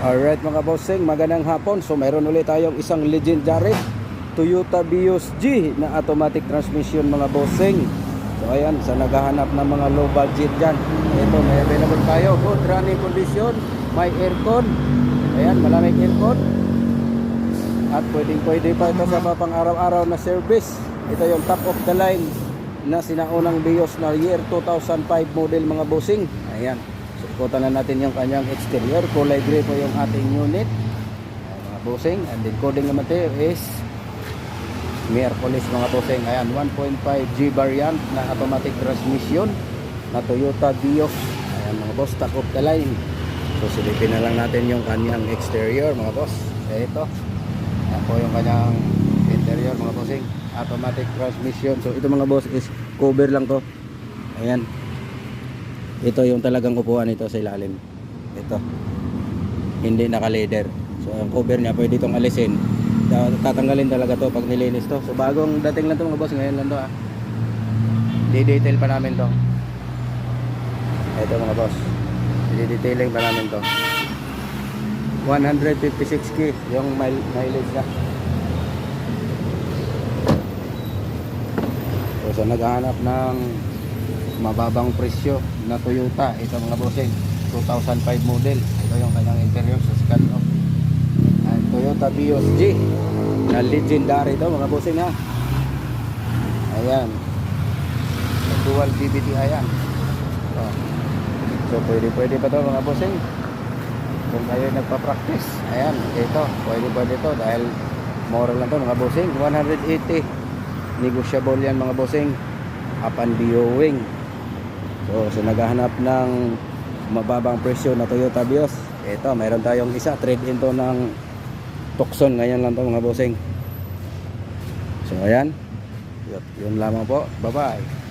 Alright mga bossing, magandang hapon. So mayroon ulit tayong isang legendary Toyota Vios G na automatic transmission mga bossing. So ayan, sa naghahanap ng mga low budget dyan, ito may available tayo. Good running condition, may aircon. Ayan, malamig aircon. At pwede pa ito sa pang araw-araw na service. Ito yung top of the line na sinaunang Vios na year 2005 model mga bossing. Ayan. So ikutan na natin yung kanyang exterior. Kulay gray po yung ating unit. Ayan, mga bossing. And then coding naman tayo is Mirapolis mga bossing. Ayan, 1.5 G variant na automatic transmission na Toyota Vios. Ayan mga boss, top of the line. So silipin na lang natin yung kanyang exterior mga boss. Ito. Ayan po yung kanyang interior mga bossing. Automatic transmission. So ito mga boss is cover lang to. Ayan. Ito yung talagang upuan nito sa ilalim. Ito. Hindi naka-leather. So ang cover niya pwede itong alisin. Tatanggalin talaga to pag nilinis to. So bagong dating lang to mga boss. Ngayon lang to ah. Di-detail pa namin to. Ito mga boss. Di-detailing pa namin to. 156k yung mileage na. So naghahanap ng mababang presyo na Toyota, ito mga bossing, 2005 model. Ito yung kanyang interior sa scan of Toyota Vios G na legendary ito mga bossing ha. Ayan, dual DBT. Ayan. So pwede pa to mga bossing kung kayo nagpa-practice. Ayan, ito pwede to dahil mura lang to mga bossing. 180 negotiable yan mga bossing upon viewing. So naghahanap ng mababang presyo na Toyota Vios. Ito, mayroon tayong isa trade-in to ng Tucson. Ngayon lang to mga bossing. So ayan, yun lamang po. Bye bye.